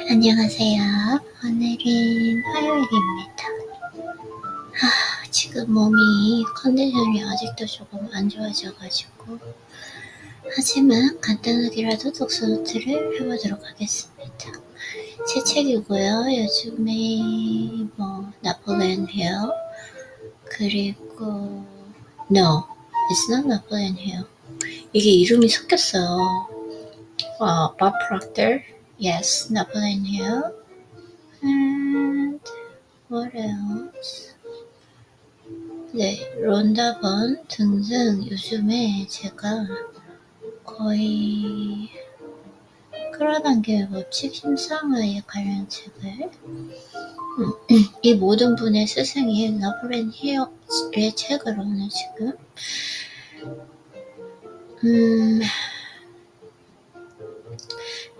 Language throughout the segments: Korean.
안녕하세요. 오늘은 화요일입니다. 지금 몸이 컨디션이 아직도 조금 안 좋아져가지고 하지만 간단하게라도 독서 노트를 해보도록 하겠습니다. 제 책이고요. 요즘에 나폴레옹 힐 그리고 No, it's not Napoleon Hill. 이게 이름이 섞였어요. Bob Proctor, yes, Napoleon Hill. And what else? 네, 론다 번 등등 요즘에 제가 거의 끌어당겨 법칙 심상화에 관련 책을 이 모든 분의 스승인 나폴레옹 힐의 책으로는 지금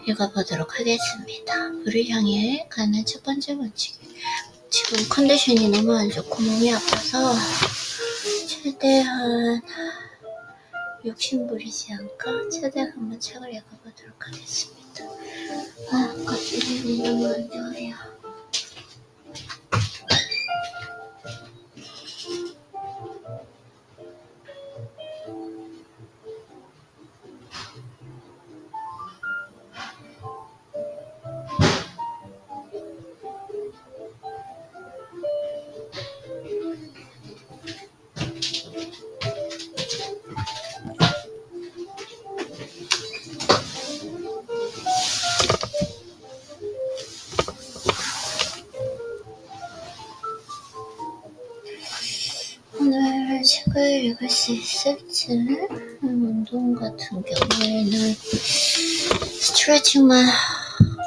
읽어보도록 하겠습니다. 불을 향해 가는 첫 번째 법칙. 지금 컨디션이 너무 안 좋고 몸이 아파서 최대한 욕심부리지 않고 최대한 한번 책을 읽어보도록 하겠습니다. 컨디션이 너무 안 좋아요. 오늘 책을 읽을 수 있을지 운동 같은 경우에는 스트레칭만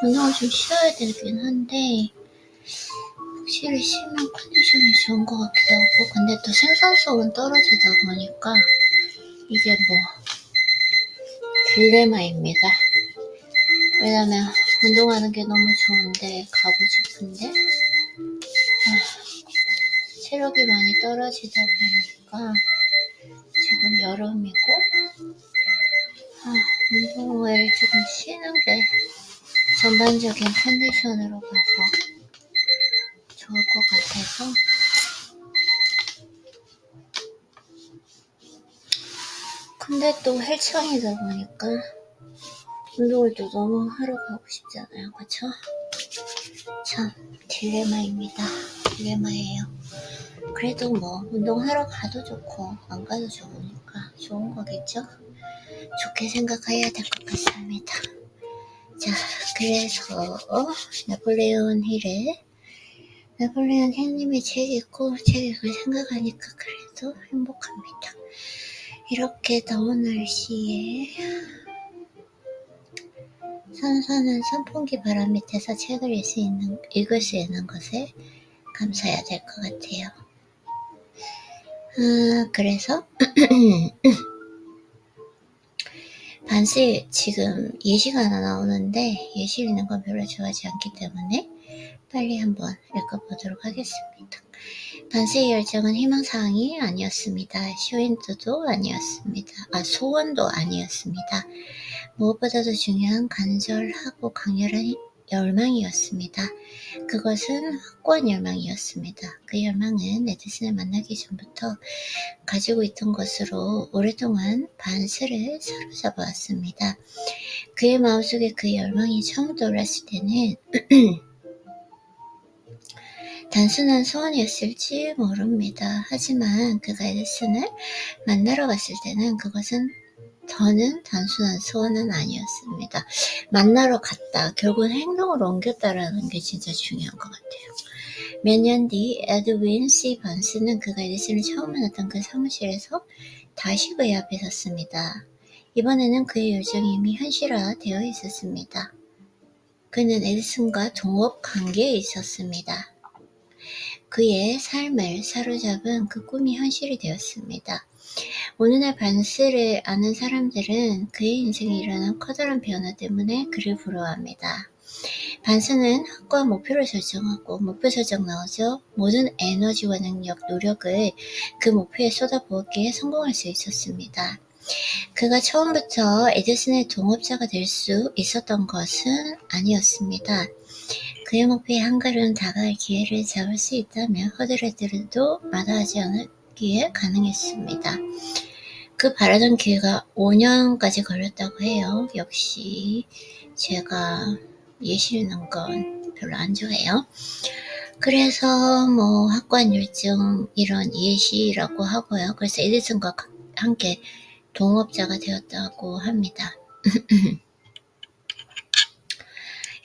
운동을 좀 쉬어야 되긴 한데 확실히 쉬면 컨디션이 좋은 것 같기도 하고 근데 또 생산성은 떨어지다 보니까 이게 딜레마입니다. 왜냐면 운동하는 게 너무 좋은데 가고 싶은데 체력이 많이 떨어지다 보니까 지금 여름이고 운동을 조금 쉬는 게 전반적인 컨디션으로 봐서 좋을 것 같아서 근데 또 헬창이다 보니까 운동을 또 너무 하러 가고 싶잖아요. 그쵸? 참 딜레마입니다. 딜레마예요. 그래도 운동하러 가도 좋고 안 가도 좋으니까 좋은 거겠죠? 좋게 생각해야 될 것 같습니다. 자, 그래서 나폴레옹 힐님의 책 읽고 책 읽을 생각하니까 그래도 행복합니다. 이렇게 더운 날씨에 선선한 선풍기 바람 밑에서 책을 읽을 수 있는 것에 감사해야 될 것 같아요. 그래서 반스 지금 예시가 하나 나오는데 예시 읽는 건 별로 좋아하지 않기 때문에 빨리 한번 읽어보도록 하겠습니다. 반스의 열정은 희망사항이 아니었습니다. 쇼윈도도 아니었습니다. 소원도 아니었습니다. 무엇보다도 중요한 간절하고 강렬한 열망이었습니다. 그것은 확고한 열망이었습니다. 그 열망은 에디슨을 만나기 전부터 가지고 있던 것으로 오랫동안 반스를 사로잡아왔습니다. 그의 마음속에 그 열망이 처음 떠올랐을 때는 단순한 소원이었을지 모릅니다. 하지만 그가 에디슨을 만나러 갔을 때는 그것은 더는 단순한 소원은 아니었습니다. 만나러 갔다. 결국은 행동으로 옮겼다라는 게 진짜 중요한 것 같아요. 몇 년 뒤 에드윈 C. 반스는 그가 에디슨을 처음 만났던 그 사무실에서 다시 그의 앞에 섰습니다. 이번에는 그의 열정이 이미 현실화되어 있었습니다. 그는 에디슨과 동업 관계에 있었습니다. 그의 삶을 사로잡은 그 꿈이 현실이 되었습니다. 오늘날 반스를 아는 사람들은 그의 인생에 일어난 커다란 변화 때문에 그를 부러워합니다. 반스는 확고한 목표를 설정하고 목표 설정 나오죠. 모든 에너지와 능력, 노력을 그 목표에 쏟아부었기에 성공할 수 있었습니다. 그가 처음부터 에디슨의 동업자가 될 수 있었던 것은 아니었습니다. 그의 목표에 한 걸음 다가갈 기회를 잡을 수 있다면 허드레드도 마다하지 않기에 가능했습니다. 그 바라던 기회가 5년까지 걸렸다고 해요. 역시 제가 예시를 넣은 건 별로 안 좋아해요. 그래서 학관율증 이런 예시라고 하고요. 그래서 에디슨과 함께 동업자가 되었다고 합니다.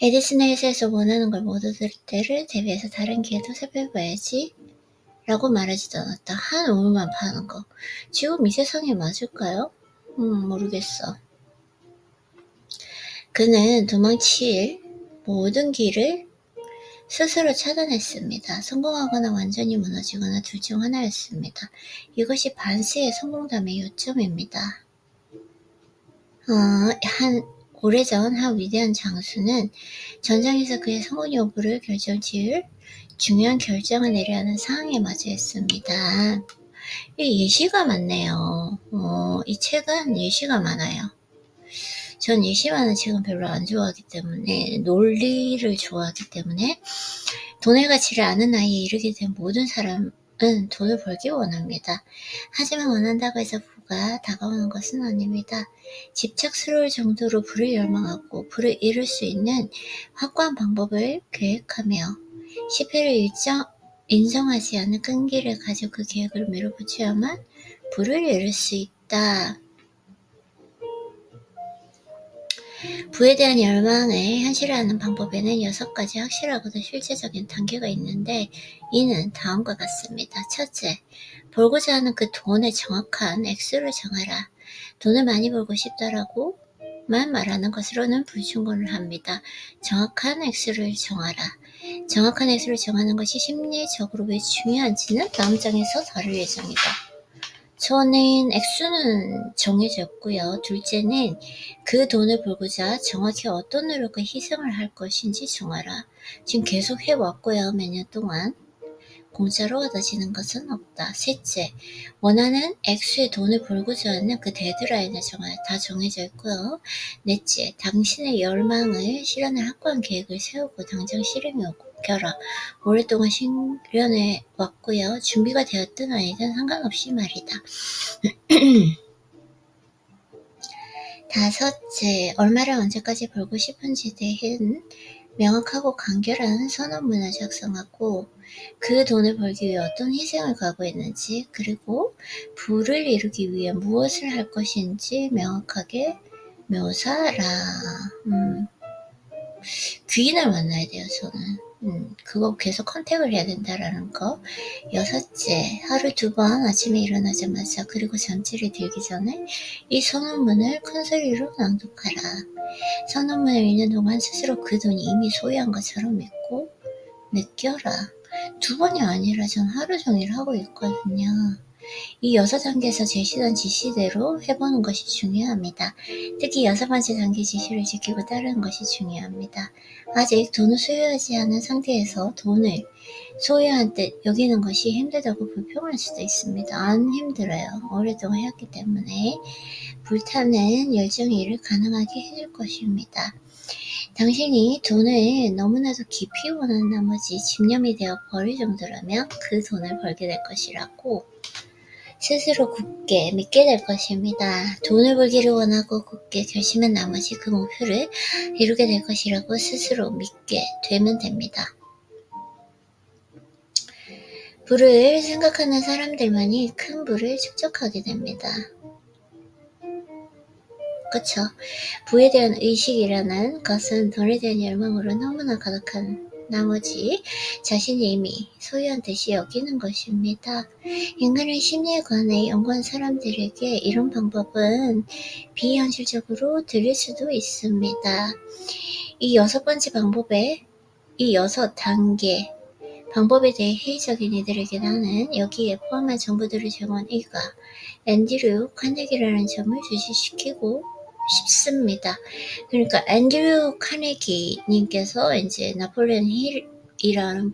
에디슨의 회사에서 원하는 걸 못 얻을 때를 대비해서 다른 기회도 살펴봐야지 라고 말하지도 않았다. 한 우물만 파는 거. 지금 이 세상에 맞을까요? 모르겠어. 그는 도망칠 모든 길을 스스로 차단했습니다. 성공하거나 완전히 무너지거나 둘 중 하나였습니다. 이것이 반세의 성공담의 요점입니다. 오래전 한 위대한 장수는 전장에서 그의 성공 여부를 결정지을 중요한 결정을 내려야 하는 상황에 마주했습니다. 이 예시가 많네요. 이 책은 예시가 많아요. 전 예시 많은 책은 별로 안 좋아하기 때문에, 논리를 좋아하기 때문에 돈의 가치를 아는 나이에 이르게 된 모든 사람은 돈을 벌기 원합니다. 하지만 원한다고 해서 부가 다가오는 것은 아닙니다. 집착스러울 정도로 부를 열망하고 부를 이룰 수 있는 확고한 방법을 계획하며 실패를 인정하지 않는 끈기를 가지고 그 계획을 밀어붙여야만 부를 이룰 수 있다. 부에 대한 열망을 현실화하는 방법에는 6가지 확실하고도 실제적인 단계가 있는데 이는 다음과 같습니다. 첫째, 벌고자 하는 그 돈의 정확한 액수를 정하라. 돈을 많이 벌고 싶다라고만 말하는 것으로는 불충분을 합니다. 정확한 액수를 정하라. 정확한 액수를 정하는 것이 심리적으로 왜 중요한지는 다음 장에서 다룰 예정이다. 저는 액수는 정해졌고요. 둘째는 그 돈을 벌고자 정확히 어떤 노력과 희생을 할 것인지 정하라. 지금 계속 해왔고요. 몇 년 동안. 공짜로 얻어지는 것은 없다. 셋째, 원하는 액수의 돈을 벌고자 하는 그 데드라인을 다 정해져 있고요. 넷째, 당신의 열망을 실현할 확고한 계획을 세우고 당장 실행에 옮겨라. 오랫동안 실현해 왔고요. 준비가 되었든 아니든 상관없이 말이다. 다섯째, 얼마를 언제까지 벌고 싶은지에 대한 명확하고 간결한 선언문을 작성하고 그 돈을 벌기 위해 어떤 희생을 각오했는지 그리고 부를 이루기 위해 무엇을 할 것인지 명확하게 묘사하라. 귀인을 만나야 돼요. 저는 그거 계속 컨택을 해야 된다라는 거. 여섯째, 하루 2번 아침에 일어나자마자 그리고 잠자리에 들기 전에 이 선언문을 큰 소리로 낭독하라. 선언문을 읽는 동안 스스로 그 돈이 이미 소유한 것처럼 믿고 느껴라. 2번이 아니라 전 하루 종일 하고 있거든요. 이 6단계에서 제시된 지시대로 해보는 것이 중요합니다. 특히 6번째 단계 지시를 지키고 따르는 것이 중요합니다. 아직 돈을 소유하지 않은 상태에서 돈을 소유한 듯 여기는 것이 힘들다고 불평할 수도 있습니다. 안 힘들어요. 오랫동안 해왔기 때문에 불타는 열정이 이를 가능하게 해줄 것입니다. 당신이 돈을 너무나도 깊이 원하는 나머지 집념이 되어 버릴 정도라면 그 돈을 벌게 될 것이라고 스스로 굳게 믿게 될 것입니다. 돈을 벌기를 원하고 굳게 결심한 나머지 그 목표를 이루게 될 것이라고 스스로 믿게 되면 됩니다. 부를 생각하는 사람들만이 큰 부를 축적하게 됩니다. 그쵸? 부에 대한 의식이라는 것은 돈에 대한 열망으로 너무나 가득한 나머지 자신이 이미 소유한 듯이 여기는 것입니다. 인간의 심리에 관해 연구한 사람들에게 이런 방법은 비현실적으로 들릴 수도 있습니다. 이 6번째 방법에 이 6단계 방법에 대해 회의적인 이들에게 나는 여기에 포함한 정보들을 제공한 이가 앤드류 카네기라는 점을 주시시키고 싶습니다. 그러니까 앤드류 카네기님께서 이제 나폴레온 힐이라는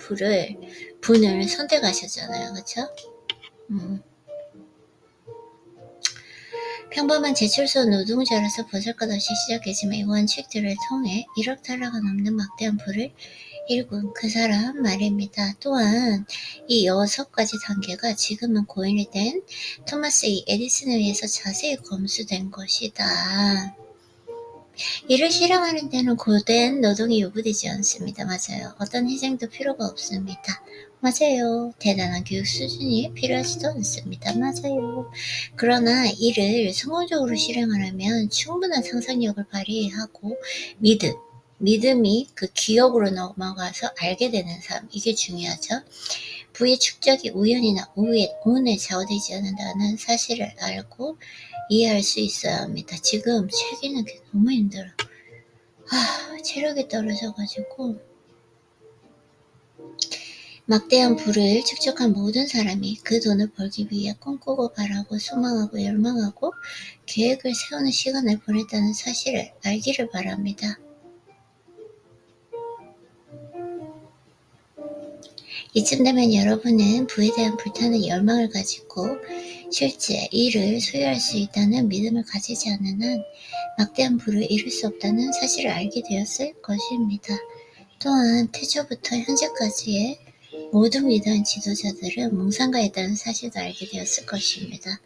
분을 선택하셨잖아요. 그쵸? 평범한 제출소 노동자로서 보잘것없이 시작했지만 이 원칙들을 통해 1억 달러가 넘는 막대한 부를 일군 그 사람 말입니다. 또한 이 6가지 단계가 지금은 고인이 된 토마스 E. 에디슨에 의해서 자세히 검수된 것이다. 이를 실행하는 데는 고된 노동이 요구되지 않습니다. 맞아요. 어떤 희생도 필요가 없습니다. 맞아요. 대단한 교육 수준이 필요하지도 않습니다. 맞아요. 그러나 이를 성공적으로 실행하려면 충분한 상상력을 발휘하고 믿음이 그 기억으로 넘어가서 알게 되는 삶, 이게 중요하죠. 부의 축적이 우연이나 운에 좌우되지 않는다는 사실을 알고 이해할 수 있어야 합니다. 지금 책 읽는 게 너무 힘들어. 체력이 떨어져가지고 막대한 부를 축적한 모든 사람이 그 돈을 벌기 위해 꿈꾸고 바라고 소망하고 열망하고 계획을 세우는 시간을 보냈다는 사실을 알기를 바랍니다. 이쯤 되면 여러분은 부에 대한 불타는 열망을 가지고 실제 이를 소유할 수 있다는 믿음을 가지지 않는 한 막대한 부를 이룰 수 없다는 사실을 알게 되었을 것입니다. 또한 태초부터 현재까지의 모든 위대한 지도자들은 몽상가였다는 사실도 알게 되었을 것입니다.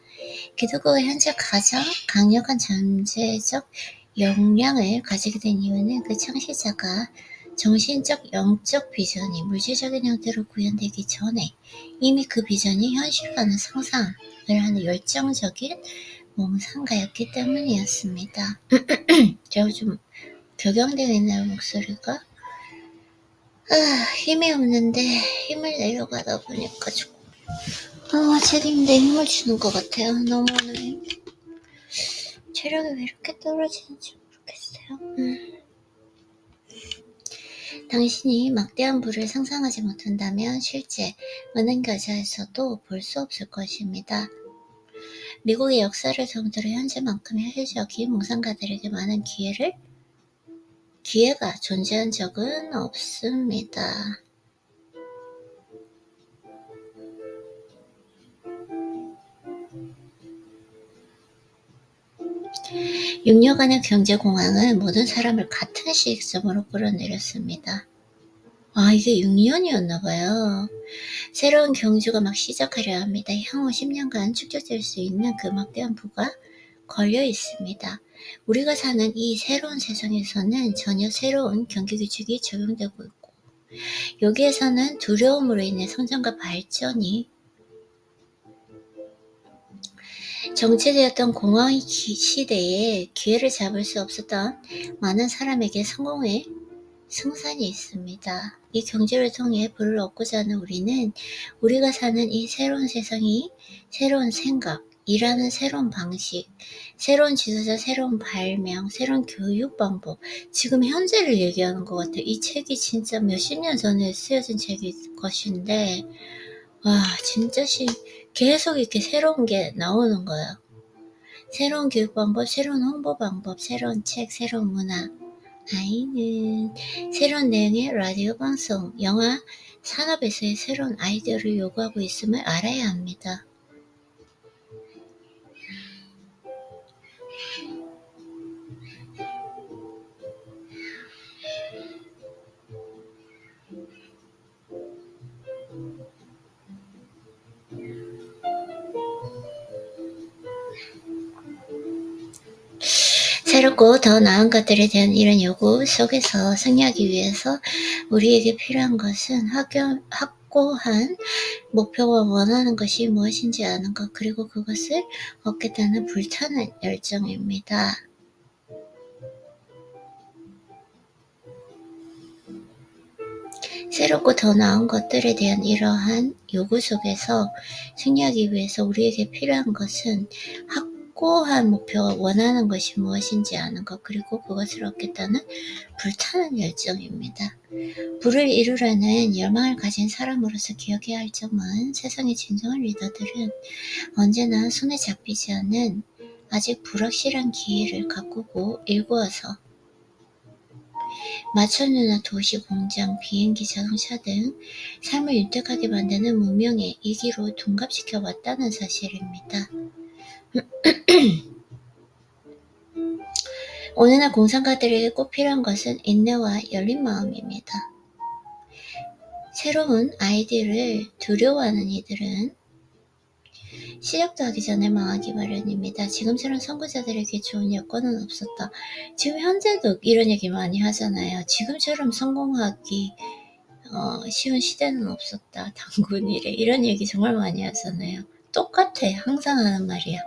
기독교가 현재 가장 강력한 잠재적 역량을 가지게 된 이유는 그 창시자가 정신적, 영적 비전이 물질적인 형태로 구현되기 전에 이미 그 비전이 현실화하는 상상을 하는 열정적인 몽상가였기 때문이었습니다. 제가 좀 격양되어 있나요, 목소리가? 힘이 없는데 힘을 내려고 하다 보니까 조금 책임인데 힘을 주는 것 같아요. 너무 오늘 체력이 왜 이렇게 떨어지는지 모르겠어요. 당신이 막대한 부를 상상하지 못한다면 실제 은행 계좌에서도 볼 수 없을 것입니다. 미국의 역사를 정도로 현재만큼의 현실적인 몽상가들에게 많은 기회가 존재한 적은 없습니다. 6년간의 경제공황은 모든 사람을 같은 시점으로 끌어내렸습니다. 이게 6년이었나봐요. 새로운 경주가 막 시작하려 합니다. 향후 10년간 축적될 수 있는 그 막대한 부가 걸려 있습니다. 우리가 사는 이 새로운 세상에서는 전혀 새로운 경기규칙이 적용되고 있고 여기에서는 두려움으로 인해 성장과 발전이 정체되었던 공황 시대에 기회를 잡을 수 없었던 많은 사람에게 성공의 승산이 있습니다. 이 경제를 통해 부를 얻고자 하는 우리는 우리가 사는 이 새로운 세상이 새로운 생각, 일하는 새로운 방식, 새로운 지도자, 새로운 발명, 새로운 교육 방법, 지금 현재를 얘기하는 것 같아요. 이 책이 진짜 몇십 년 전에 쓰여진 책일 것인데 진짜 계속 이렇게 새로운 게 나오는 거예요. 새로운 교육 방법, 새로운 홍보 방법, 새로운 책, 새로운 문화, 새로운 내용의 라디오 방송, 영화, 산업에서의 새로운 아이디어를 요구하고 있음을 알아야 합니다. 새롭고 더 나은 것들에 대한 이런 요구 속에서 승리하기 위해서 우리에게 필요한 것은 확고한 목표와 원하는 것이 무엇인지 아는 것, 그리고 그것을 얻겠다는 불타는 열정입니다. 새롭고 더 나은 것들에 대한 이러한 요구 속에서 승리하기 위해서 우리에게 필요한 것은 확고한 목표와 원하는 것이 무엇인지 아는 것, 그리고 그것을 얻겠다는 불타는 열정입니다. 부를 이루려는 열망을 가진 사람으로서 기억해야 할 점은 세상의 진정한 리더들은 언제나 손에 잡히지 않는 아직 불확실한 기회를 가꾸고 일구어서 마천루나 도시, 공장, 비행기, 자동차 등 삶을 윤택하게 만드는 문명의 이기로 둔갑시켜 왔다는 사실입니다. 오늘날 공상가들에게 꼭 필요한 것은 인내와 열린 마음입니다. 새로운 아이디어를 두려워하는 이들은 시작도 하기 전에 망하기 마련입니다. 지금처럼 선구자들에게 좋은 여건은 없었다. 지금 현재도 이런 얘기 많이 하잖아요. 지금처럼 성공하기 쉬운 시대는 없었다. 단군 이래. 이런 얘기 정말 많이 하잖아요. 똑같아. 항상 하는 말이야.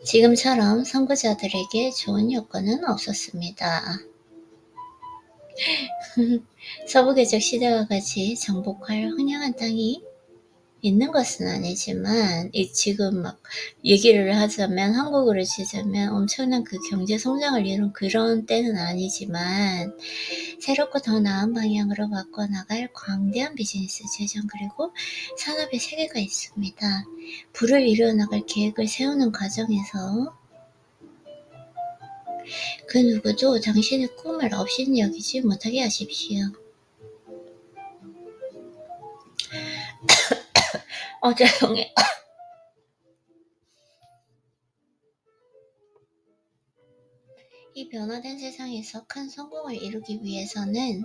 지금처럼 선구자들에게 좋은 여건은 없었습니다. 서부개척 시대와 같이 정복할 황량한 땅이 있는 것은 아니지만 지금 막 얘기를 하자면 한국으로 치자면 엄청난 그 경제 성장을 이룬 그런 때는 아니지만 새롭고 더 나은 방향으로 바꿔나갈 광대한 비즈니스 재정 그리고 산업의 세계가 있습니다. 부를 이루어나갈 계획을 세우는 과정에서 그 누구도 당신의 꿈을 없이는 여기지 못하게 하십시오. 죄송해. 이 변화된 세상에서 큰 성공을 이루기 위해서는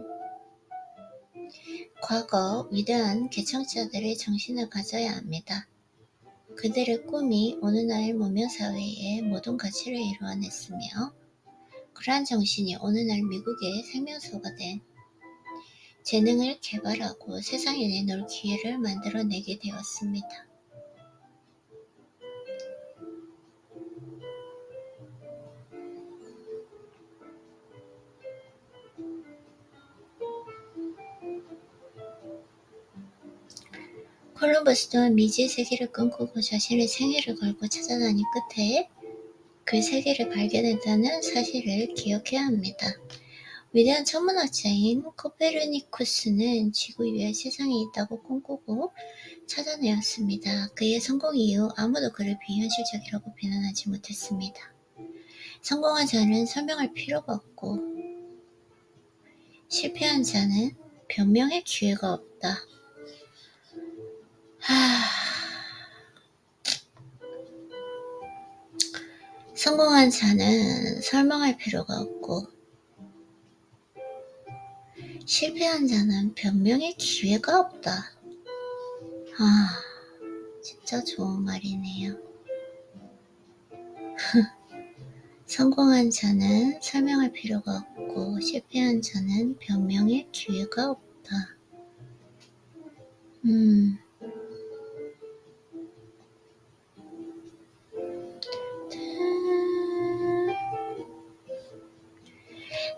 과거 위대한 개척자들의 정신을 가져야 합니다. 그들의 꿈이 오늘날 문명사회의 모든 가치를 이루어냈으며 그러한 정신이 오늘날 미국의 생명수가 된 재능을 개발하고 세상에 내놓을 기회를 만들어내게 되었습니다. 콜럼버스는 미지의 세계를 꿈꾸고 자신의 생애를 걸고 찾아다닌 끝에 그 세계를 발견했다는 사실을 기억해야 합니다. 위대한 천문학자인 코페르니쿠스는 지구 위에 세상이 있다고 꿈꾸고 찾아내었습니다. 그의 성공 이후 아무도 그를 비현실적이라고 비난하지 못했습니다. 성공한 자는 설명할 필요가 없고 실패한 자는 변명의 기회가 없다. 성공한 자는 설명할 필요가 없고 실패한 자는 변명의 기회가 없다. 진짜 좋은 말이네요. 성공한 자는 설명할 필요가 없고 실패한 자는 변명의 기회가 없다.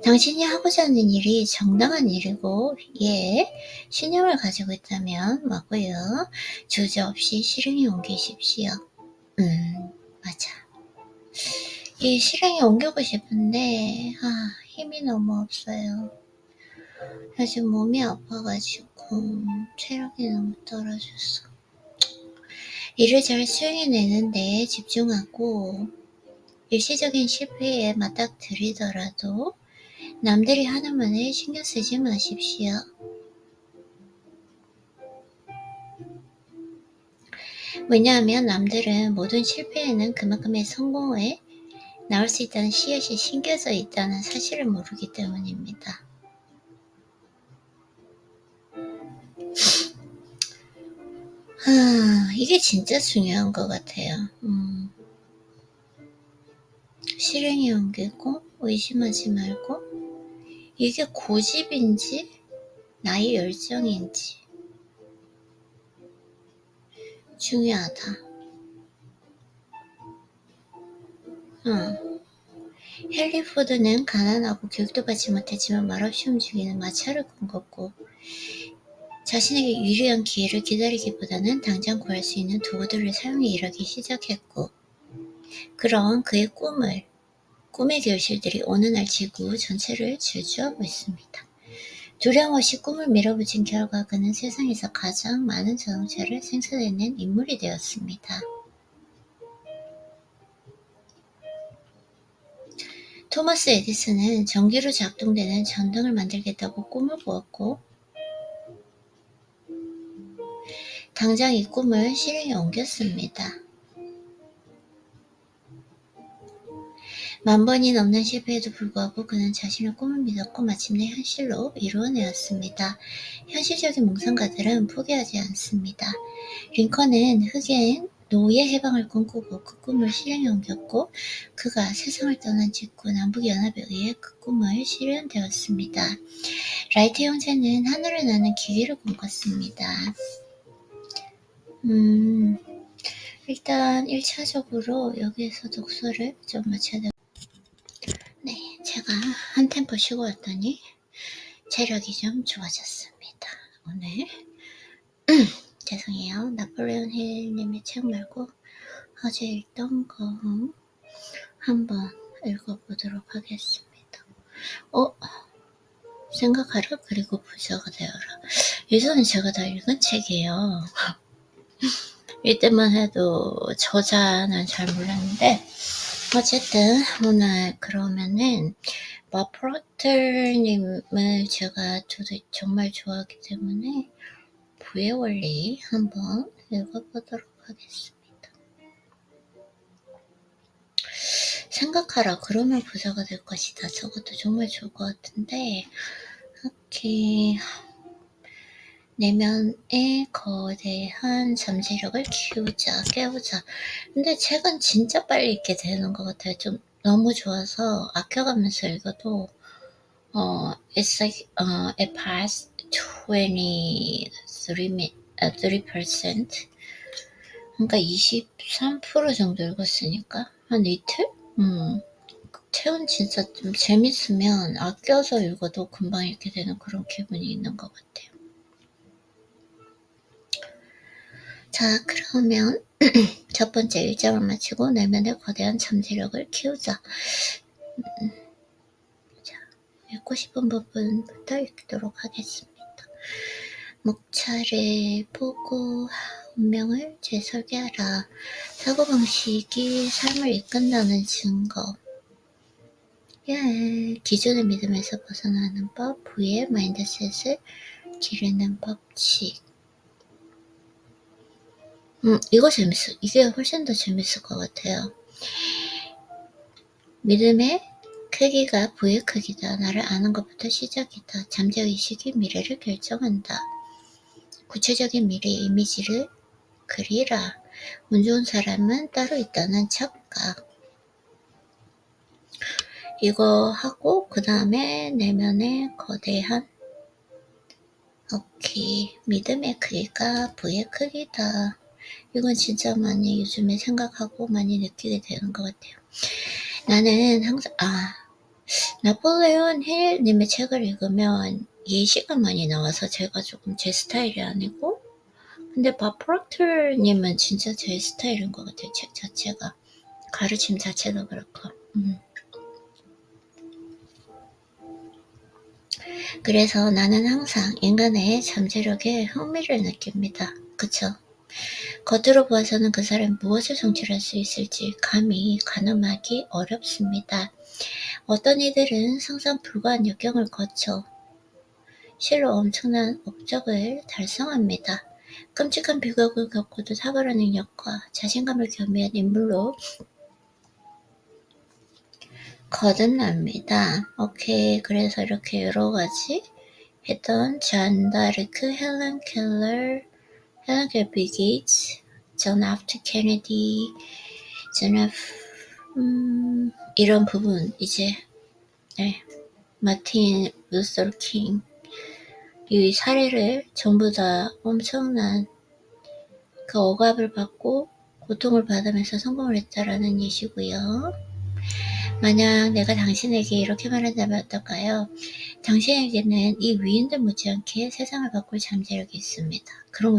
당신이 하고자 하는 일이 정당한 일이고 신념을 가지고 있다면 맞고요. 주저없이 실행에 옮기십시오. 맞아. 이 실행에 옮기고 싶은데 힘이 너무 없어요. 요즘 몸이 아파가지고 체력이 너무 떨어졌어. 일을 잘 수행해내는데 집중하고 일시적인 실패에 맞닥뜨리더라도 남들이 하는 말에 신경 쓰지 마십시오. 왜냐하면 남들은 모든 실패에는 그만큼의 성공에 나올 수 있다는 씨앗이 심겨져 있다는 사실을 모르기 때문입니다. 이게 진짜 중요한 것 같아요. 실행에 옮기고 의심하지 말고 이게 고집인지 나의 열정인지 중요하다. 헨리 포드는 가난하고 교육도 받지 못했지만 말없이 움직이는 마차를 꿈꿨고 자신에게 유리한 기회를 기다리기보다는 당장 구할 수 있는 도구들을 사용해 일하기 시작했고 그런 그의 꿈의 결실들이 오늘날 지구 전체를 질주하고 있습니다. 두려움 없이 꿈을 밀어붙인 결과 그는 세상에서 가장 많은 자동차를 생산해낸 인물이 되었습니다. 토마스 에디슨은 전기로 작동되는 전등을 만들겠다고 꿈을 꾸었고 당장 이 꿈을 실행에 옮겼습니다. 만 번이 넘는 실패에도 불구하고 그는 자신의 꿈을 믿었고 마침내 현실로 이루어내었습니다. 현실적인 몽상가들은 포기하지 않습니다. 링컨은 흑인 노예 해방을 꿈꾸고 그 꿈을 실행에 옮겼고 그가 세상을 떠난 직후 남북연합에 의해 그 꿈을 실현되었습니다. 라이트 형제는 하늘을 나는 기계를 꿈꿨습니다. 일단 1차적으로 여기에서 독서를 좀 마쳐야 되고 네, 제가 한 템포 쉬고 왔더니 체력이 좀 좋아졌습니다. 오늘 죄송해요. 나폴레온 힐님의 책 말고 어제 읽던 거 한번 읽어보도록 하겠습니다. 생각하라 그리고 부자가 되어라. 예전에 제가 다 읽은 책이에요. 이때만 해도 저자는 잘 몰랐는데 어쨌든 오늘 그러면은 프로터님을 제가 저도 정말 좋아하기 때문에 부의 원리 한번 읽어보도록 하겠습니다. 생각하라 그러면 부자가 될 것이다. 저것도 정말 좋을 것 같은데 이렇게 내면의 거대한 잠재력을 깨우자. 근데 책은 진짜 빨리 읽게 되는 것 같아요. 좀 너무 좋아서 아껴가면서 읽어도 it's like it passed 3%. 그러니까 23% 정도 읽었으니까 한 이틀? 책은 진짜 좀 재밌으면 아껴서 읽어도 금방 읽게 되는 그런 기분이 있는 것 같아요. 자, 그러면 첫 번째 1장을 마치고 내면의 거대한 잠재력을 키우자. 자, 읽고 싶은 부분부터 읽도록 하겠습니다. 목차를 보고 운명을 재설계하라. 사고방식이 삶을 이끈다는 증거. 기존의 믿음에서 벗어나는 법, 부의 마인드셋을 기르는 법칙. 이거 재밌어. 이게 훨씬 더 재밌을 것 같아요. 믿음의 크기가 부의 크기다. 나를 아는 것부터 시작이다. 잠재의식이 미래를 결정한다. 구체적인 미래 이미지를 그리라. 운 좋은 사람은 따로 있다는 착각. 이거 하고 그 다음에 내면의 거대한 믿음의 크기가 부의 크기다. 이건 진짜 많이 요즘에 생각하고 많이 느끼게 되는 것 같아요. 나는 항상 나폴레온 힐님의 책을 읽으면 예시가 많이 나와서 제가 조금 제 스타일이 아니고 근데 프로터님은 진짜 제 스타일인 것 같아요. 책 자체가 가르침 자체도 그렇고 그래서 나는 항상 인간의 잠재력에 흥미를 느낍니다. 그쵸? 겉으로 보아서는 그 사람이 무엇을 성취할 수 있을지 감히 가늠하기 어렵습니다. 어떤 이들은 상상 불가한 역경을 거쳐 실로 엄청난 업적을 달성합니다. 끔찍한 비극을 겪고도 탁월한 능력과 자신감을 겸비한 인물로 거듭납니다. 그래서 이렇게 여러가지 했던 잔 다르크, 헬렌 켈러, 비게이츠, 존 F 케네디, 존 F 이런 부분 이제 마틴 루터 킹 이 사례를 전부 다 엄청난 그 억압을 받고 고통을 받으면서 성공을 했다라는 예시고요. 만약 내가 당신에게 이렇게 말한다면 어떨까요? 당신에게는 이 위인들 못지않게 세상을 바꿀 잠재력이 있습니다. 그럼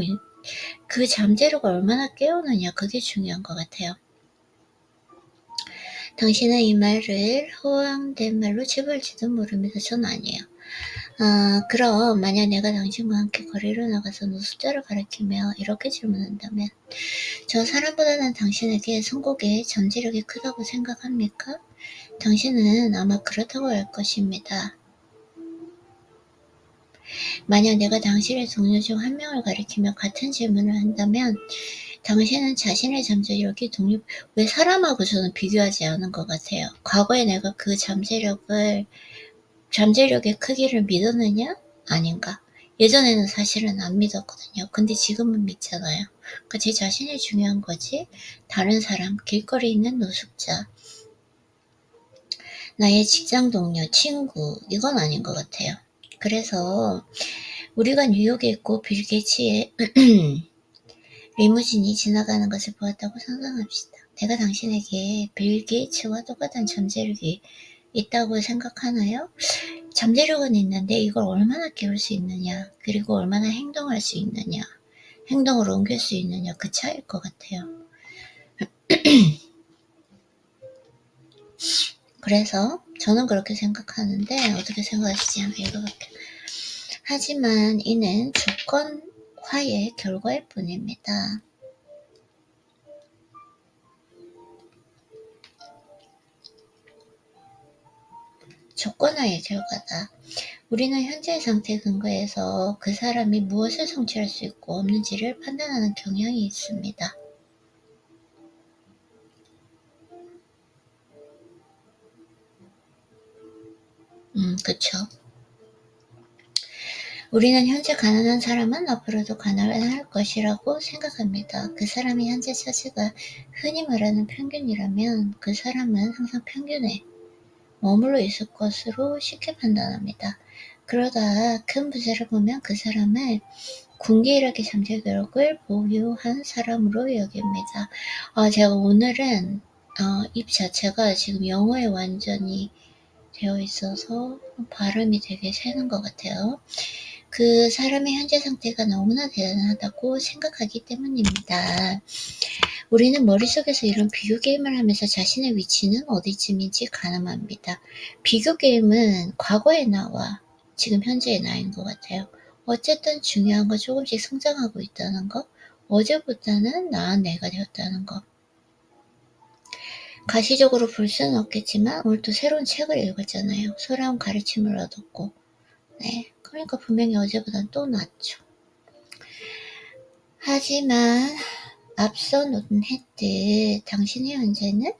그 잠재력을 얼마나 깨우느냐 그게 중요한 것 같아요. 당신은 이 말을 허황된 말로 치부할지도 모릅니다. 전 아니에요. 그럼 만약 내가 당신과 함께 거리로 나가서 너 숫자를 가리키며 이렇게 질문한다면 저 사람보다는 당신에게 선곡의 잠재력이 크다고 생각합니까? 당신은 아마 그렇다고 할 것입니다. 만약 내가 당신의 동료 중 한 명을 가리키며 같은 질문을 한다면 당신은 자신의 잠재력이 왜 사람하고 저는 비교하지 않은 것 같아요. 과거에 내가 그 잠재력의 크기를 믿었느냐? 아닌가? 예전에는 사실은 안 믿었거든요. 근데 지금은 믿잖아요. 그러니까 제 자신이 중요한 거지, 다른 사람, 길거리에 있는 노숙자, 나의 직장 동료, 친구, 이건 아닌 것 같아요. 그래서 우리가 뉴욕에 있고 빌 게이츠의 리무진이 지나가는 것을 보았다고 상상합시다. 내가 당신에게 빌 게이츠와 똑같은 잠재력이 있다고 생각하나요? 잠재력은 있는데 이걸 얼마나 키울 수 있느냐, 그리고 얼마나 행동할 수 있느냐, 행동을 옮길 수 있느냐, 그 차이일 것 같아요. 그래서 저는 그렇게 생각하는데 어떻게 생각하시지 않아 읽어볼게요. 하지만 이는 조건화의 결과일 뿐입니다. 조건화의 결과다. 우리는 현재의 상태에 근거해서 그 사람이 무엇을 성취할 수 있고 없는지를 판단하는 경향이 있습니다. 그쵸. 우리는 현재 가난한 사람은 앞으로도 가난할 것이라고 생각합니다. 그 사람이 현재 처지가 흔히 말하는 평균이라면 그 사람은 항상 평균에 머물러 있을 것으로 쉽게 판단합니다. 그러다 큰 부자를 보면 그 사람을 군기일하게 잠재력을 보유한 사람으로 여깁니다. 제가 오늘은 입 자체가 지금 영어에 완전히 되어 있어서 발음이 되게 새는 것 같아요. 그 사람의 현재 상태가 너무나 대단하다고 생각하기 때문입니다. 우리는 머릿속에서 이런 비교 게임을 하면서 자신의 위치는 어디쯤인지 가늠합니다. 비교 게임은 과거의 나와 지금 현재의 나인 것 같아요. 어쨌든 중요한 건 조금씩 성장하고 있다는 거, 어제보다는 나은 내가 되었다는 거. 가시적으로 볼 수는 없겠지만 오늘 또 새로운 책을 읽었잖아요. 새로운 가르침을 얻었고, 네, 그러니까 분명히 어제보다는 또 낫죠. 하지만 앞서 논했듯 당신의 현재는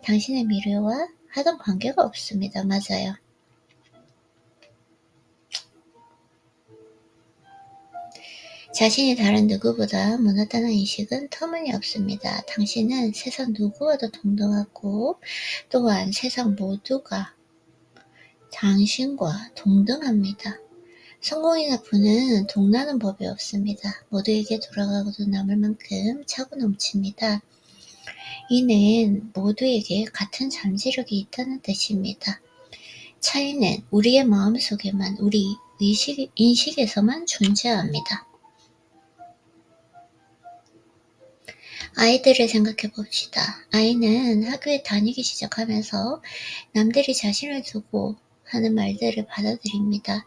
당신의 미래와 하던 관계가 없습니다. 맞아요. 자신이 다른 누구보다 못났다는 인식은 터무니없습니다. 당신은 세상 누구와도 동등하고 또한 세상 모두가 당신과 동등합니다. 성공이나 부는 동나는 법이 없습니다. 모두에게 돌아가고도 남을 만큼 차고 넘칩니다. 이는 모두에게 같은 잠재력이 있다는 뜻입니다. 차이는 우리의 마음속에만, 우리 인식에서만 존재합니다. 아이들을 생각해 봅시다. 아이는 학교에 다니기 시작하면서 남들이 자신을 두고 하는 말들을 받아들입니다.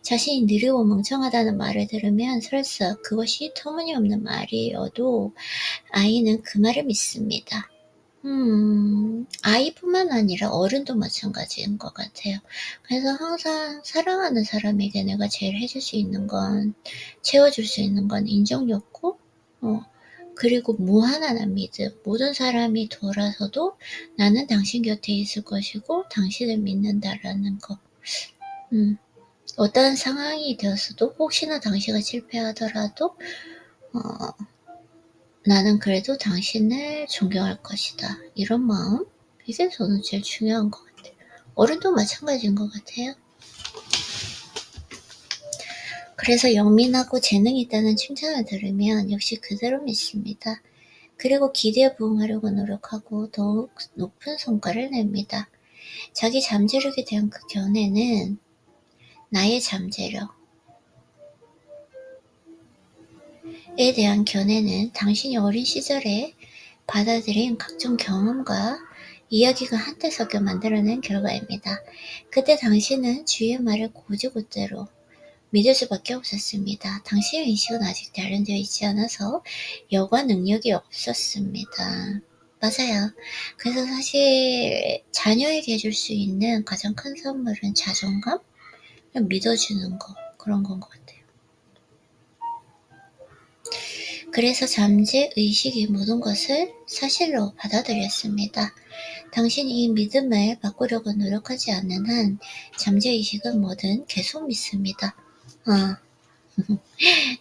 자신이 느리고 멍청하다는 말을 들으면 설사 그것이 터무니없는 말이어도 아이는 그 말을 믿습니다. 아이뿐만 아니라 어른도 마찬가지인 것 같아요. 그래서 항상 사랑하는 사람에게 내가 제일 해줄 수 있는 건, 채워줄 수 있는 건 인정욕구, 그리고 무한한 믿음. 모든 사람이 돌아서도 나는 당신 곁에 있을 것이고 당신을 믿는다라는 거. 어떠한 상황이 되었어도 혹시나 당신이 실패하더라도 나는 그래도 당신을 존경할 것이다. 이런 마음, 이게 저는 제일 중요한 것 같아요. 어른도 마찬가지인 것 같아요. 그래서 영민하고 재능이 있다는 칭찬을 들으면 역시 그대로 믿습니다. 그리고 기대에 부응하려고 노력하고 더욱 높은 성과를 냅니다. 자기 잠재력에 대한 그 견해는 나의 잠재력에 대한 견해는 당신이 어린 시절에 받아들인 각종 경험과 이야기가 한때 섞여 만들어낸 결과입니다. 그때 당신은 주위의 말을 곧이곧대로 믿을 수밖에 없었습니다. 당신의 인식은 아직 단련되어 있지 않아서 여과 능력이 없었습니다. 맞아요. 그래서 사실 자녀에게 해줄 수 있는 가장 큰 선물은 자존감? 믿어주는 거, 그런 건 것 같아요. 그래서 잠재 의식이 모든 것을 사실로 받아들였습니다. 당신이 이 믿음을 바꾸려고 노력하지 않는 한 잠재 의식은 뭐든 계속 믿습니다.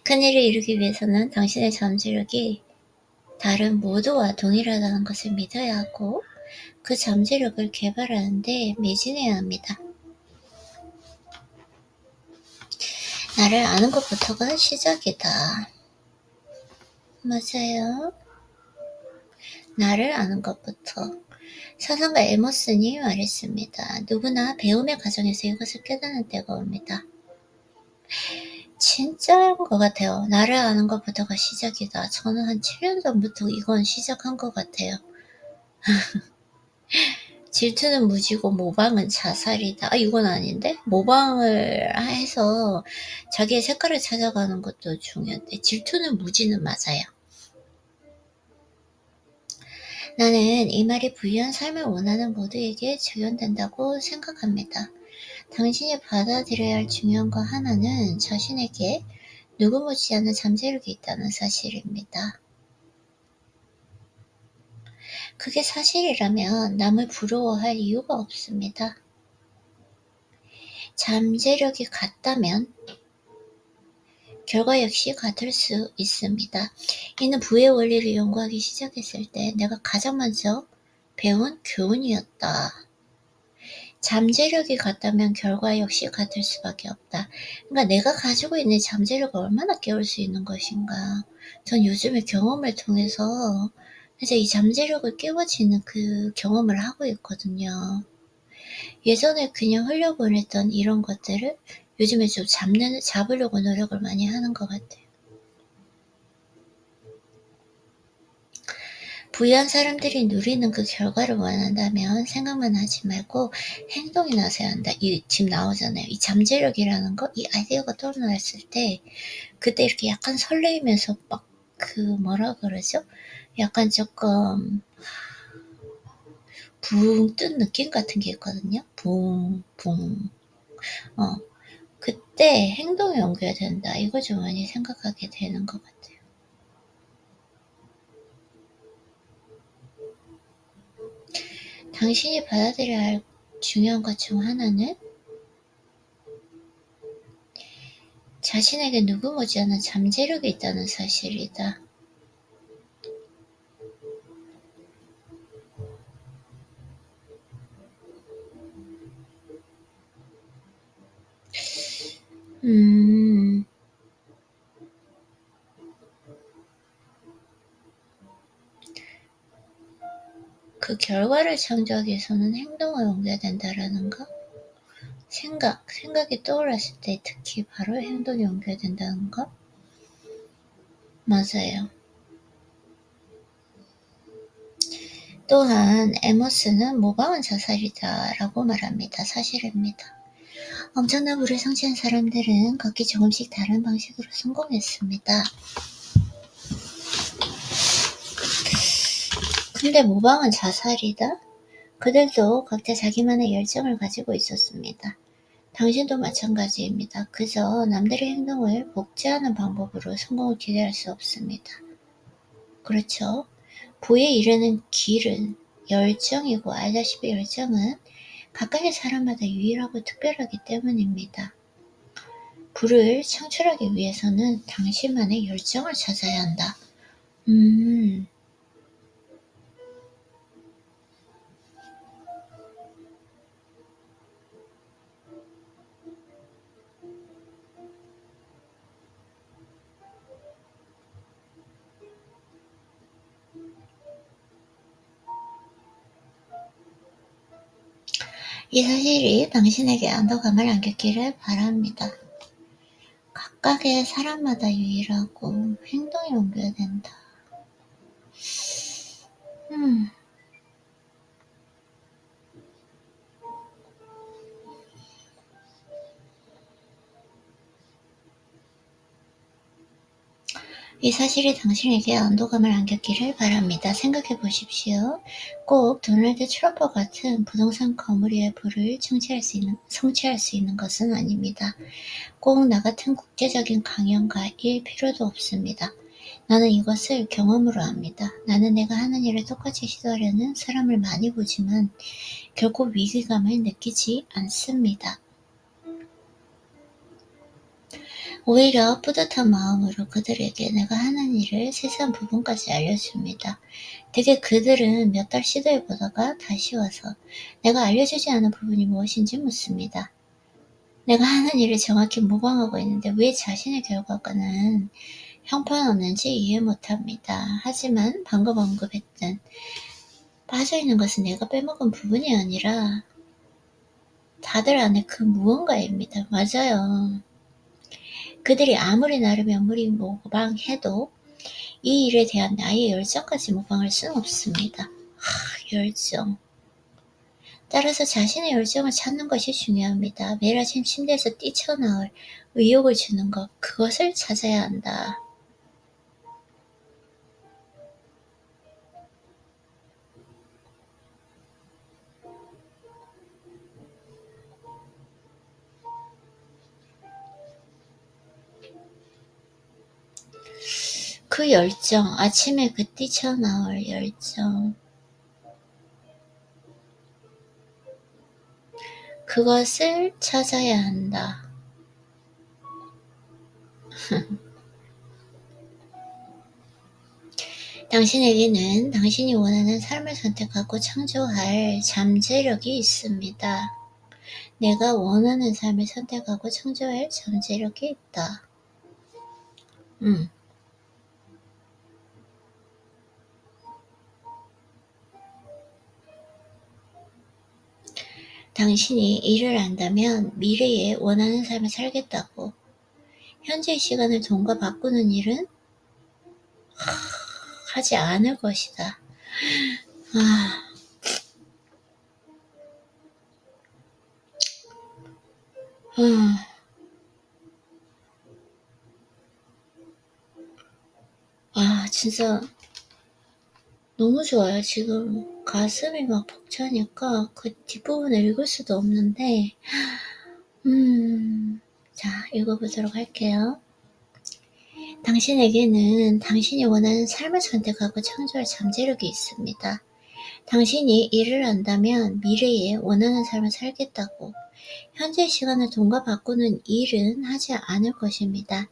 큰일을 이루기 위해서는 당신의 잠재력이 다른 모두와 동일하다는 것을 믿어야 하고 그 잠재력을 개발하는 데 매진해야 합니다. 나를 아는 것부터가 시작이다. 맞아요. 나를 아는 것부터. 사상가 에머슨이 말했습니다. 누구나 배움의 과정에서 이것을 깨닫는 때가 옵니다. 진짜인 것 같아요. 나를 아는 것부터가 시작이다. 저는 한 7년 전부터 이건 시작한 것 같아요. 질투는 무지고 모방은 자살이다. 이건 아닌데? 모방을 해서 자기의 색깔을 찾아가는 것도 중요한데 질투는 무지는 맞아요. 나는 이 말이 부유한 삶을 원하는 모두에게 적용된다고 생각합니다. 당신이 받아들여야 할 중요한 것 하나는 자신에게 누구 못지않은 잠재력이 있다는 사실입니다. 그게 사실이라면 남을 부러워할 이유가 없습니다. 잠재력이 같다면 결과 역시 같을 수 있습니다. 이는 부의 원리를 연구하기 시작했을 때 내가 가장 먼저 배운 교훈이었다. 잠재력이 같다면 결과 역시 같을 수밖에 없다. 그러니까 내가 가지고 있는 잠재력을 얼마나 깨울 수 있는 것인가. 전 요즘에 경험을 통해서 이제 이 잠재력을 깨워지는 그 경험을 하고 있거든요. 예전에 그냥 흘려보냈던 이런 것들을 요즘에 좀 잡으려고 노력을 많이 하는 것 같아요. 부유한 사람들이 누리는 그 결과를 원한다면 생각만 하지 말고 행동이 나서야 한다. 지금 나오잖아요. 이 잠재력이라는 거, 이 아이디어가 떠올랐을 때 그때 이렇게 약간 설레이면서 막 뭐라 그러죠? 약간 조금 붕 뜬 느낌 같은 게 있거든요. 붕. 그때 행동에 옮겨야 된다. 이거 좀 많이 생각하게 되는 것 같아요. 당신이 받아들여야 할 중요한 것 중 하나는 자신에게 누구 못지않은 잠재력이 있다는 사실이다. 그 결과를 창조하기 위해서는 행동을 옮겨야 된다라는 거? 생각이 떠올랐을 때 특히 바로 행동에 옮겨야 된다는 거? 맞아요. 또한 에머슨은 모방은 자살이다 라고 말합니다. 사실입니다. 엄청난 부를 성취한 사람들은 각기 조금씩 다른 방식으로 성공했습니다. 근데 모방은 자살이다? 그들도 각자 자기만의 열정을 가지고 있었습니다. 당신도 마찬가지입니다. 그저 남들의 행동을 복제하는 방법으로 성공을 기대할 수 없습니다. 그렇죠? 부에 이르는 길은 열정이고 알다시피 열정은 각각의 사람마다 유일하고 특별하기 때문입니다. 부를 창출하기 위해서는 당신만의 열정을 찾아야 한다. 이 사실이 당신에게 안도감을 안겼기를 바랍니다. 각각의 사람마다 유일하고 행동에 옮겨야 된다. 이 사실이 당신에게 안도감을 안겼기를 바랍니다. 생각해 보십시오. 꼭 도널드 트럼프 같은 부동산 건물 위의 부를 성취할 수 있는 것은 아닙니다. 꼭 나 같은 국제적인 강연가일 필요도 없습니다. 나는 이것을 경험으로 압니다. 나는 내가 하는 일을 똑같이 시도하려는 사람을 많이 보지만 결코 위기감을 느끼지 않습니다. 오히려 뿌듯한 마음으로 그들에게 내가 하는 일을 세세한 부분까지 알려줍니다. 대개 그들은 몇 달 시도해보다가 다시 와서 내가 알려주지 않은 부분이 무엇인지 묻습니다. 내가 하는 일을 정확히 모방하고 있는데 왜 자신의 결과가는 형편없는지 이해 못합니다. 하지만 방금 언급했던 빠져있는 것은 내가 빼먹은 부분이 아니라 다들 안에 그 무언가입니다. 맞아요. 그들이 아무리 나를 면밀히 모방해도 이 일에 대한 나의 열정까지 모방할 수는 없습니다. 열정. 따라서 자신의 열정을 찾는 것이 중요합니다. 매일 아침 침대에서 뛰쳐나올 의욕을 주는 것, 그것을 찾아야 한다. 그 열정, 아침에 그 뛰쳐나올 열정. 그것을 찾아야 한다. 당신에게는 당신이 원하는 삶을 선택하고 창조할 잠재력이 있습니다. 내가 원하는 삶을 선택하고 창조할 잠재력이 있다. 당신이 이를 안다면 미래에 원하는 삶을 살겠다고. 현재의 시간을 돈과 바꾸는 일은 하지 않을 것이다. 진짜 너무 좋아요. 지금 가슴이 막 벅차니까 그 뒷부분을 읽을 수도 없는데 자, 읽어보도록 할게요. 당신에게는 당신이 원하는 삶을 선택하고 창조할 잠재력이 있습니다. 당신이 이를 안다면 미래에 원하는 삶을 살겠다고. 현재 시간을 돈과 바꾸는 일은 하지 않을 것입니다.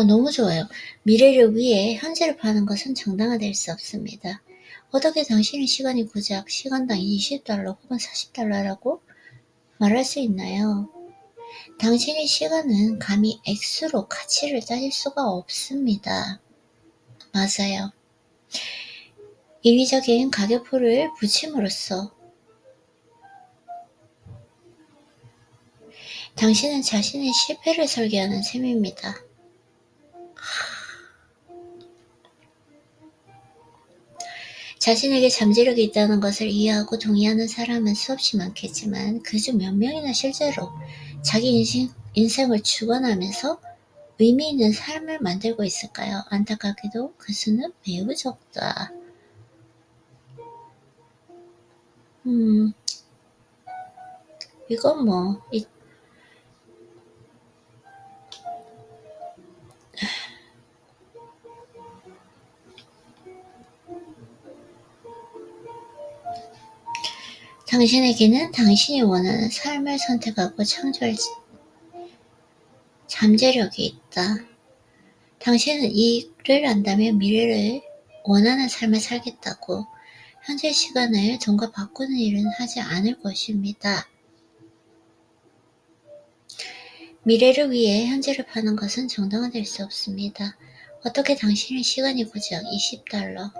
너무 좋아요. 미래를 위해 현재를 파는 것은 정당화될 수 없습니다. 어떻게 당신의 시간이 고작 시간당 $20 혹은 $40라고 말할 수 있나요? 당신의 시간은 감히 액수로 가치를 따질 수가 없습니다. 맞아요. 인위적인 가격표를 붙임으로써 당신은 자신의 실패를 설계하는 셈입니다. 자신에게 잠재력이 있다는 것을 이해하고 동의하는 사람은 수없이 많겠지만 그중 몇 명이나 실제로 자기 인생을 주관하면서 의미 있는 삶을 만들고 있을까요? 안타깝게도 그 수는 매우 적다. 이건 당신에게는 당신이 원하는 삶을 선택하고 창조할 잠재력이 있다. 당신은 이를 안다면 미래를 원하는 삶을 살겠다고. 현재 시간을 돈과 바꾸는 일은 하지 않을 것입니다. 미래를 위해 현재를 파는 것은 정당화될 수 없습니다. 어떻게 당신의 시간이 고작 $20,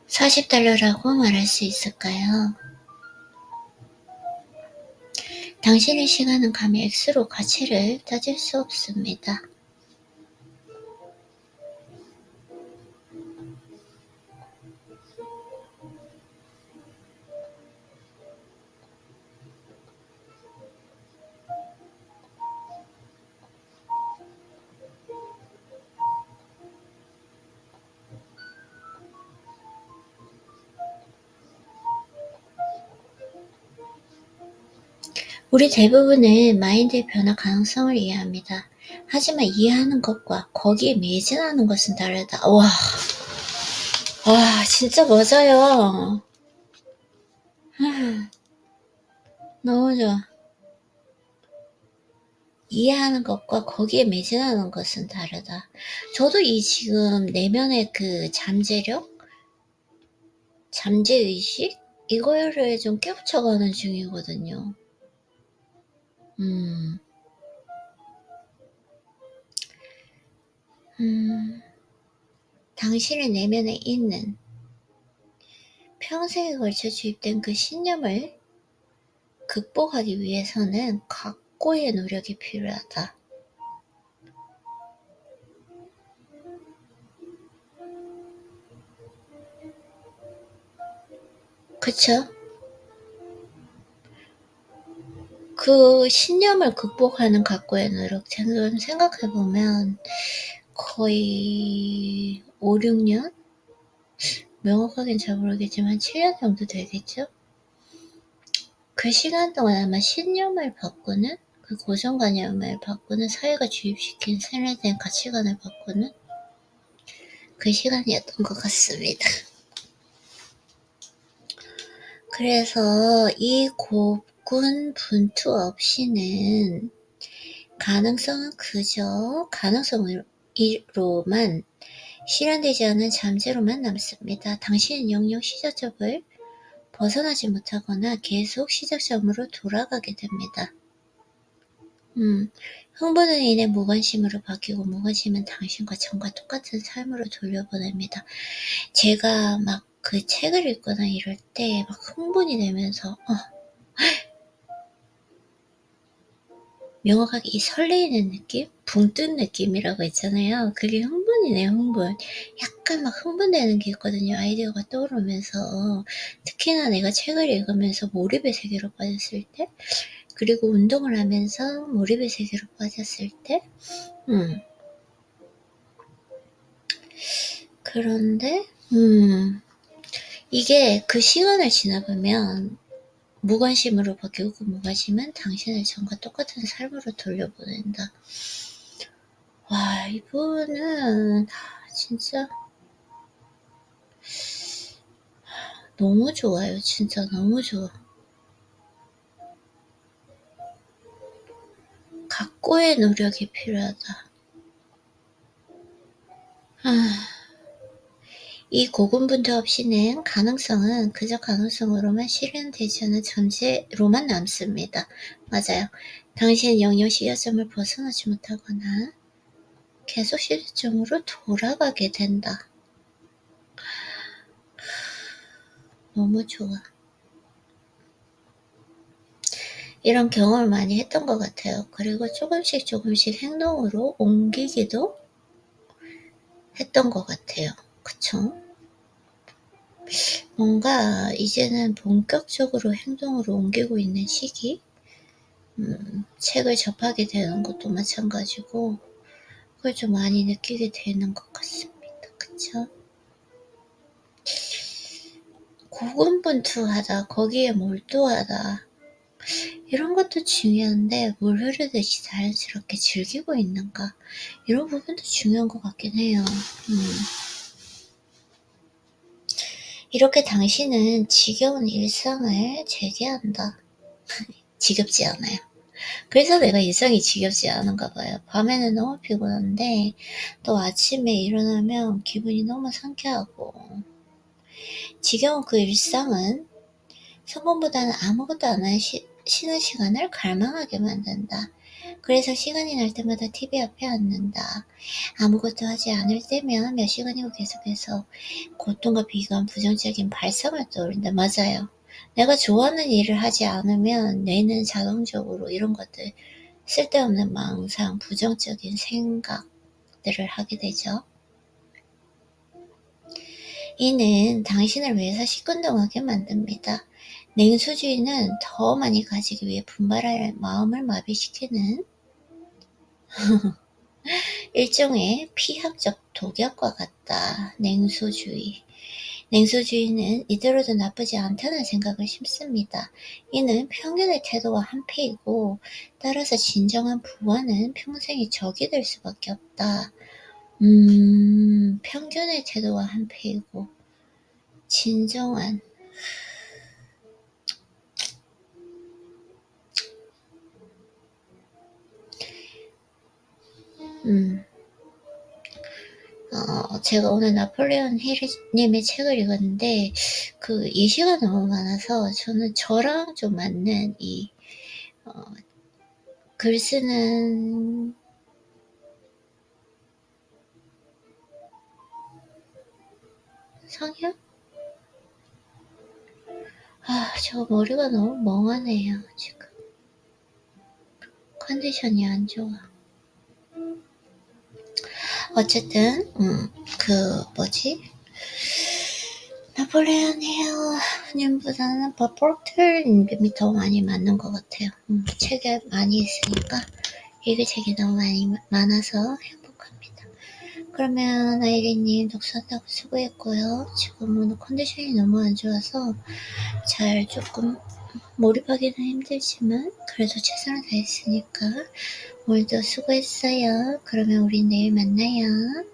$40라고 말할 수 있을까요? 당신의 시간은 감히 액수로 가치를 따질 수 없습니다. 우리 대부분은 마인드의 변화 가능성을 이해합니다. 하지만 이해하는 것과 거기에 매진하는 것은 다르다. 와, 진짜 맞아요. 너무 좋아. 이해하는 것과 거기에 매진하는 것은 다르다. 저도 이 지금 내면의 그 잠재력, 잠재의식, 이거를 좀 깨우쳐가는 중이거든요. 당신의 내면에 있는 평생에 걸쳐 주입된 그 신념을 극복하기 위해서는 각고의 노력이 필요하다. 그쵸? 그 신념을 극복하는 각고의 노력, 지금 생각해보면 거의 5, 6년? 명확하게는 잘 모르겠지만 7년 정도 되겠죠? 그 시간 동안 아마 신념을 바꾸는, 그 고정관념을 바꾸는, 사회가 주입시킨 세뇌된 가치관을 바꾸는 그 시간이었던 것 같습니다. 그래서 이 고군 분투 없이는 가능성은 그저 가능성으로만 실현되지 않은 잠재로만 남습니다. 당신은 영영 시작점을 벗어나지 못하거나 계속 시작점으로 돌아가게 됩니다. 흥분은 인해 무관심으로 바뀌고 무관심은 당신과 전과 똑같은 삶으로 돌려보냅니다. 제가 막 그 책을 읽거나 이럴 때 막 흥분이 되면서 명확하게 이 설레이는 느낌? 붕 뜬 느낌이라고 있잖아요. 그게 흥분이네요, 흥분. 약간 막 흥분되는 게 있거든요. 아이디어가 떠오르면서. 특히나 내가 책을 읽으면서 몰입의 세계로 빠졌을 때, 그리고 운동을 하면서 몰입의 세계로 빠졌을 때, 그런데, 이게 그 시간을 지나보면 무관심으로 바뀌고 그 무관심은 당신을 전과 똑같은 삶으로 돌려보낸다. 와, 이분은 진짜 너무 좋아요. 진짜 너무 좋아. 각고의 노력이 필요하다. 이 고군분투 없이는 가능성은 그저 가능성으로만 실현되지 않은 전제로만 남습니다. 맞아요. 당신은 영영 시작점을 벗어나지 못하거나 계속 시작점으로 돌아가게 된다. 너무 좋아. 이런 경험을 많이 했던 것 같아요. 그리고 조금씩 행동으로 옮기기도 했던 것 같아요. 그쵸? 뭔가 이제는 본격적으로 행동으로 옮기고 있는 시기? 책을 접하게 되는 것도 마찬가지고 그걸 좀 많이 느끼게 되는 것 같습니다. 그쵸? 고군분투하다, 거기에 몰두하다 이런 것도 중요한데 물 흐르듯이 자연스럽게 즐기고 있는가 이런 부분도 중요한 것 같긴 해요. 이렇게 당신은 지겨운 일상을 재개한다. 지겹지 않아요. 그래서 내가 일상이 지겹지 않은가 봐요. 밤에는 너무 피곤한데 또 아침에 일어나면 기분이 너무 상쾌하고 지겨운 그 일상은 성공보다는 아무것도 안 하는 쉬는 시간을 갈망하게 만든다. 그래서 시간이 날 때마다 TV 앞에 앉는다. 아무것도 하지 않을 때면 몇 시간이고 계속해서 고통과 비관, 부정적인 발상을 떠올린다. 맞아요. 내가 좋아하는 일을 하지 않으면 뇌는 자동적으로 이런 것들, 쓸데없는 망상, 부정적인 생각들을 하게 되죠. 이는 당신을 위해서 시큰둥하게 만듭니다. 냉소주의는 더 많이 가지기 위해 분발할 마음을 마비시키는 일종의 피학적 독약과 같다. 냉소주의. 냉소주의는 이대로도 나쁘지 않다는 생각을 심습니다. 이는 평균의 태도와 한패이고 따라서 진정한 부와는 평생의 적이 될 수밖에 없다. 평균의 태도와 한패이고 진정한 제가 오늘 나폴레온 힐님의 책을 읽었는데 그 예시가 너무 많아서 저는 저랑 좀 맞는 이 글 쓰는 성향? 저 머리가 너무 멍하네요 지금. 컨디션이 안 좋아. 어쨌든 나폴레온 힐님보다는 버퍼틀님이 더 많이 맞는 것 같아요. 책에 많이 있으니까 읽을 책이 너무 많이 많아서 행복합니다. 그러면 아이리님 독서한다고 수고했고요. 지금 오늘 컨디션이 너무 안 좋아서 잘 조금 몰입하기는 힘들지만 그래도 최선을 다했으니까 오늘도 수고했어요. 그러면 우리 내일 만나요.